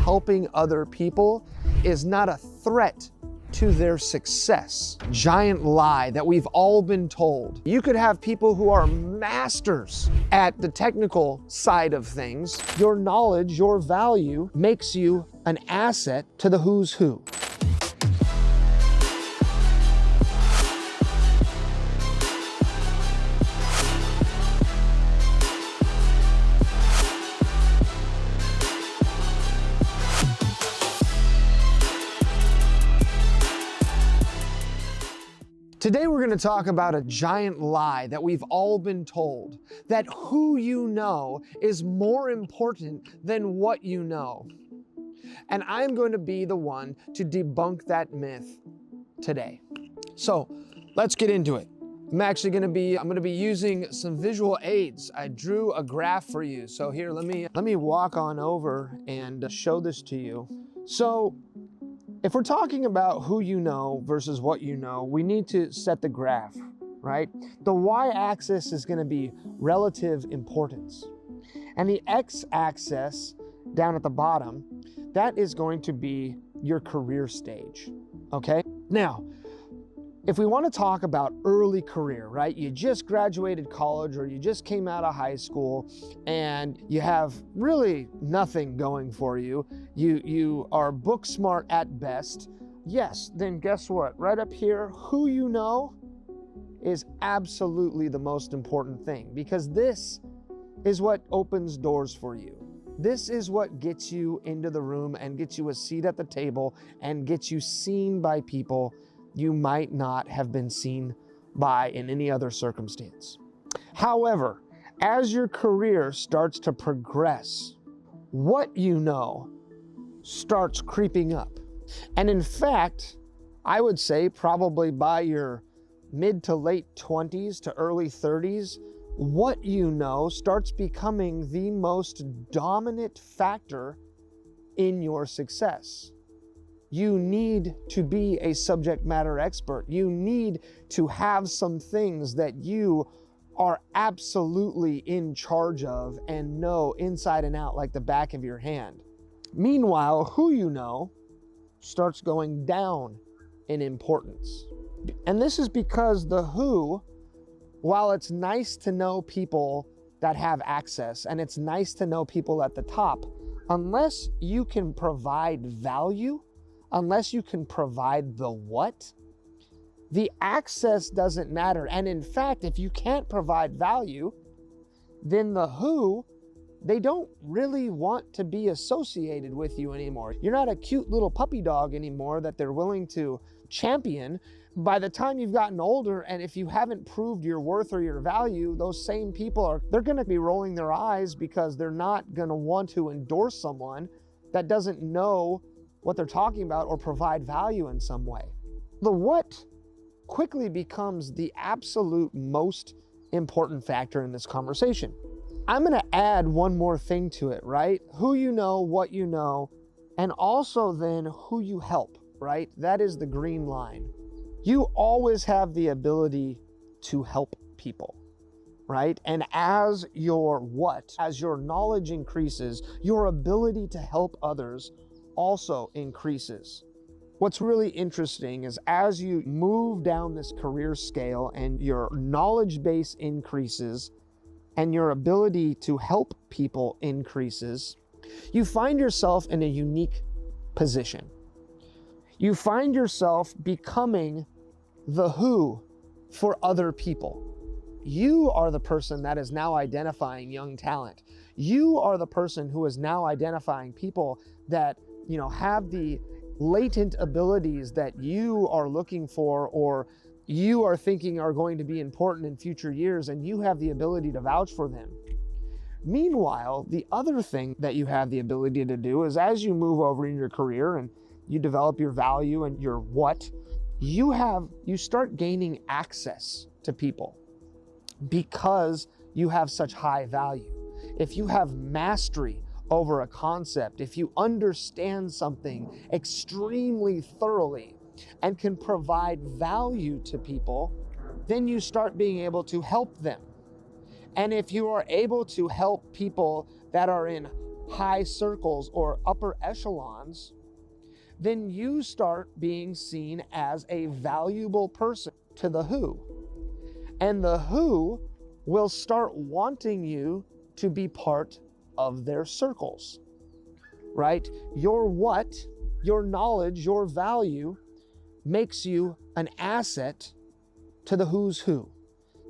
helping other people is not a threat to their success. Giant lie that we've all been told. You could have people who are masters at the technical side of things. Your knowledge, your value makes you an asset to the who's who. Today we're going to talk about a giant lie that we've all been told, that who you know is more important than what you know. And I'm going to be the one to debunk that myth today. So let's get into it. I'm going to be using some visual aids. I drew a graph for you. So here, let me walk on over and show this to you. So if we're talking about who you know versus what you know, we need to set the graph, right? The y-axis is going to be relative importance. And the x-axis down at the bottom, that is going to be your career stage, okay? Now, if we want to talk about early career, right? You just graduated college or you just came out of high school and you have really nothing going for you. You are book smart at best. Yes, then guess what? Right up here, who you know is absolutely the most important thing, because this is what opens doors for you. This is what gets you into the room and gets you a seat at the table and gets you seen by people you might not have been seen by in any other circumstance. However, as your career starts to progress, what you know starts creeping up. And in fact, I would say probably by your mid to late 20s to early 30s, what you know starts becoming the most dominant factor in your success. You need to be a subject matter expert. You need to have some things that you are absolutely in charge of and know inside and out like the back of your hand. Meanwhile, who you know starts going down in importance. And this is because the who, while it's nice to know people that have access and it's nice to know people at the top, unless you can provide value, unless you can provide the what, the access doesn't matter. And in fact, if you can't provide value, then the who, they don't really want to be associated with you anymore. You're not a cute little puppy dog anymore that they're willing to champion. By the time you've gotten older, and if you haven't proved your worth or your value, those same people they're gonna be rolling their eyes because they're not gonna want to endorse someone that doesn't know what they're talking about or provide value in some way. The what quickly becomes the absolute most important factor in this conversation. I'm gonna add one more thing to it, right? Who you know, what you know, and also then who you help, right? That is the green line. You always have the ability to help people, right? And as your knowledge increases, your ability to help others also increases. What's really interesting is as you move down this career scale and your knowledge base increases and your ability to help people increases, you find yourself in a unique position. You find yourself becoming the who for other people. You are the person that is now identifying young talent. You are the person who is now identifying people that have the latent abilities that you are looking for or you are thinking are going to be important in future years, and you have the ability to vouch for them. Meanwhile, the other thing that you have the ability to do is as you move over in your career and you develop your value and your what, you start gaining access to people because you have such high value. If you have mastery over a concept, if you understand something extremely thoroughly and can provide value to people, then you start being able to help them. And if you are able to help people that are in high circles or upper echelons, then you start being seen as a valuable person to the who. And the who will start wanting you to be part of their circles, right? Your what, your knowledge, your value makes you an asset to the who's who,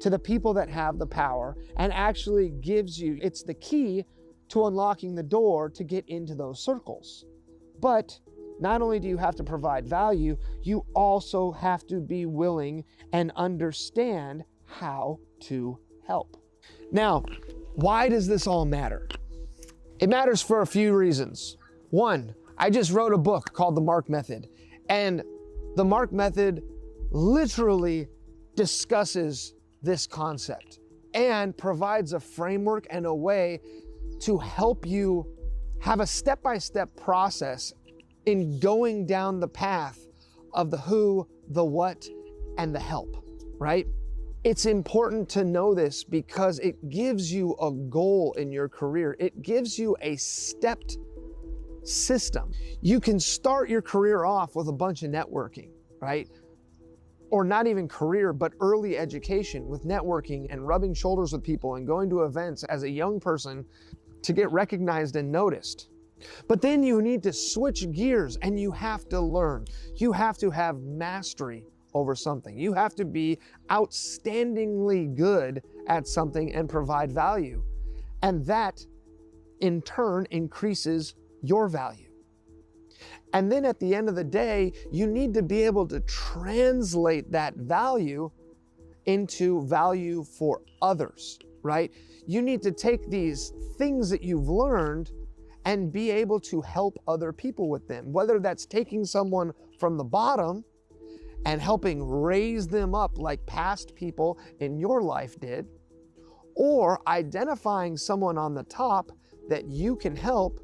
to the people that have the power, and actually gives you, it's the key to unlocking the door to get into those circles. But not only do you have to provide value, you also have to be willing and understand how to help. Now, why does this all matter? It matters for a few reasons. One, I just wrote a book called The Mark Method, and the Mark Method literally discusses this concept and provides a framework and a way to help you have a step-by-step process in going down the path of the who, the what, and the help, right? It's important to know this because it gives you a goal in your career. It gives you a stepped system. You can start your career off with a bunch of networking, right? Or not even career, but early education with networking and rubbing shoulders with people and going to events as a young person to get recognized and noticed. But then you need to switch gears and you have to learn. You have to have mastery over something. You have to be outstandingly good at something and provide value. And that in turn increases your value. And then at the end of the day, you need to be able to translate that value into value for others, right? You need to take these things that you've learned and be able to help other people with them, whether that's taking someone from the bottom and helping raise them up like past people in your life did, or identifying someone on the top that you can help,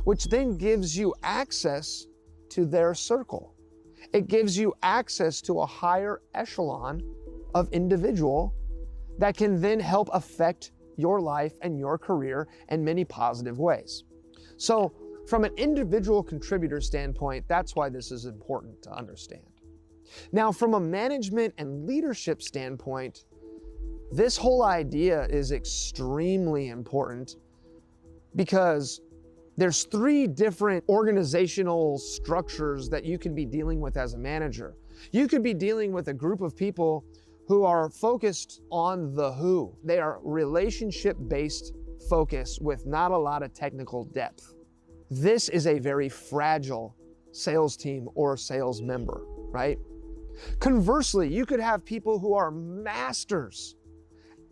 which then gives you access to their circle. It gives you access to a higher echelon of individual that can then help affect your life and your career in many positive ways. So from an individual contributor standpoint, that's why this is important to understand. Now, from a management and leadership standpoint, this whole idea is extremely important because there's 3 different organizational structures that you can be dealing with as a manager. You could be dealing with a group of people who are focused on the who. They are relationship-based focus with not a lot of technical depth. This is a very fragile sales team or sales member, right? Conversely, you could have people who are masters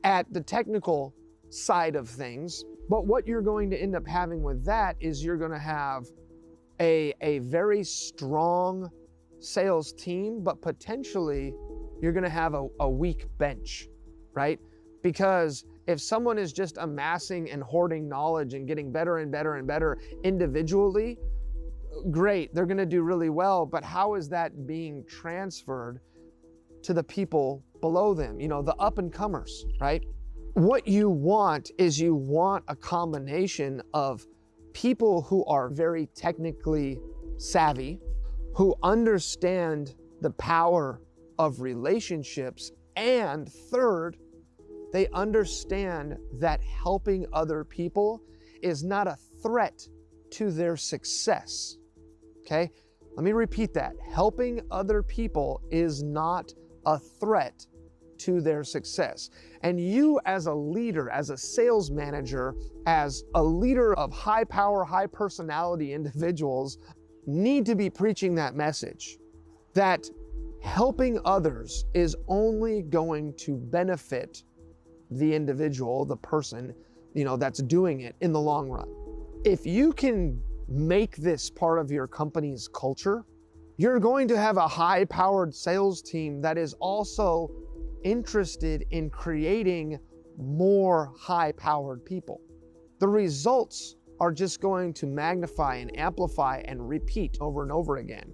at the technical side of things, but what you're going to end up having with that is you're going to have a very strong sales team, but potentially you're going to have a weak bench, right? Because if someone is just amassing and hoarding knowledge and getting better and better and better individually, great, they're going to do really well, but how is that being transferred to the people below them, you know, the up and comers, right? What you want is you want a combination of people who are very technically savvy, who understand the power of relationships, and third, they understand that helping other people is not a threat to their success, okay? Let me repeat that. Helping other people is not a threat to their success. And you as a leader, as a sales manager, as a leader of high power, high personality individuals need to be preaching that message that helping others is only going to benefit the individual, the person, you know, that's doing it in the long run. If you can make this part of your company's culture, you're going to have a high-powered sales team that is also interested in creating more high-powered people. The results are just going to magnify and amplify and repeat over and over again.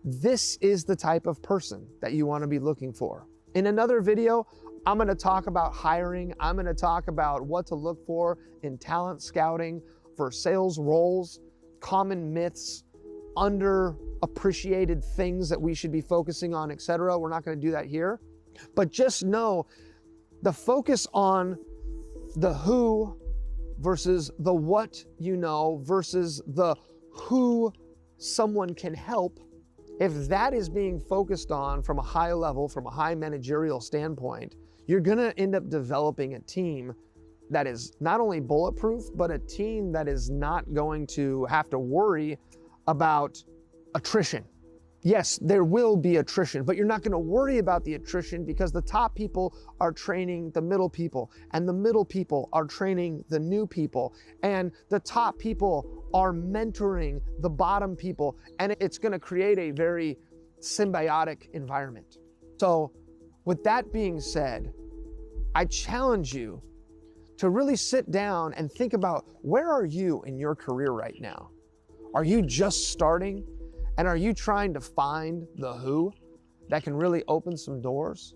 This is the type of person that you want to be looking for. In another video, I'm going to talk about hiring. I'm going to talk about what to look for in talent scouting, for sales roles, common myths, underappreciated things that we should be focusing on, etc. We're not going to do that here. But just know the focus on the who versus the what you know versus the who someone can help. If that is being focused on from a high level, from a high managerial standpoint, you're going to end up developing a team that is not only bulletproof, but a team that is not going to have to worry about attrition. Yes, there will be attrition, but you're not going to worry about the attrition because the top people are training the middle people, and the middle people are training the new people, and the top people are mentoring the bottom people, and it's going to create a very symbiotic environment. So with that being said, I challenge you to really sit down and think about, where are you in your career right now? Are you just starting? And are you trying to find the who that can really open some doors?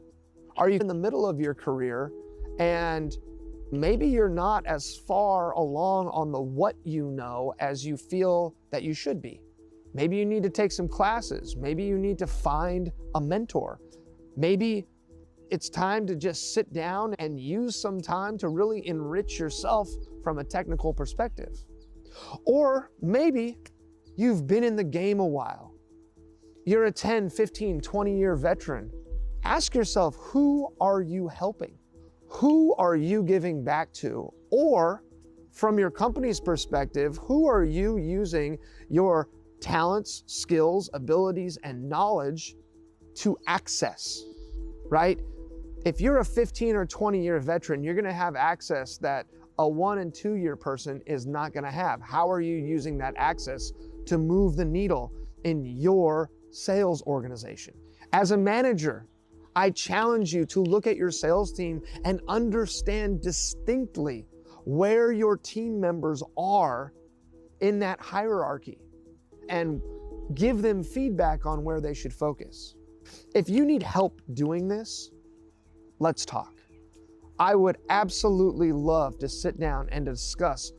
Are you in the middle of your career and maybe you're not as far along on the what you know as you feel that you should be? Maybe you need to take some classes. Maybe you need to find a mentor. Maybe it's time to just sit down and use some time to really enrich yourself from a technical perspective. Or maybe you've been in the game a while. You're a 10, 15, 20-year veteran. Ask yourself, who are you helping? Who are you giving back to? Or from your company's perspective, who are you using your talents, skills, abilities, and knowledge to access, right? If you're a 15 or 20-year veteran, you're gonna have access that a 1 and 2 year person is not gonna have. How are you using that access to move the needle in your sales organization? As a manager, I challenge you to look at your sales team and understand distinctly where your team members are in that hierarchy and give them feedback on where they should focus. If you need help doing this, let's talk. I would absolutely love to sit down and discuss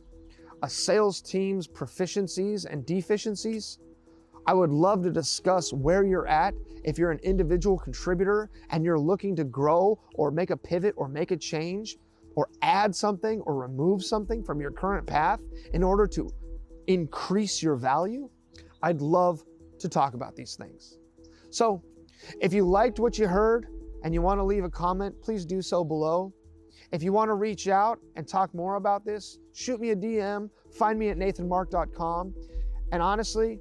a sales team's proficiencies and deficiencies. I would love to discuss where you're at if you're an individual contributor and you're looking to grow or make a pivot or make a change or add something or remove something from your current path in order to increase your value. I'd love to talk about these things. So if you liked what you heard and you want to leave a comment, please do so below. If you want to reach out and talk more about this, shoot me a DM, find me at nathanmark.com. And honestly,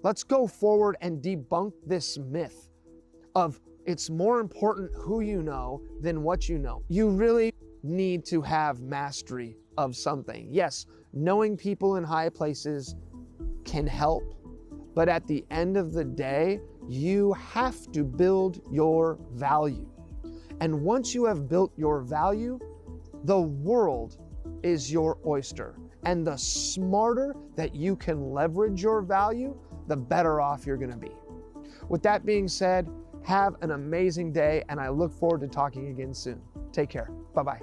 let's go forward and debunk this myth of it's more important who you know than what you know. You really need to have mastery of something. Yes, knowing people in high places can help, but at the end of the day, you have to build your value. And once you have built your value, the world is your oyster. And the smarter that you can leverage your value, the better off you're gonna be. With that being said, have an amazing day, and I look forward to talking again soon. Take care. Bye-bye.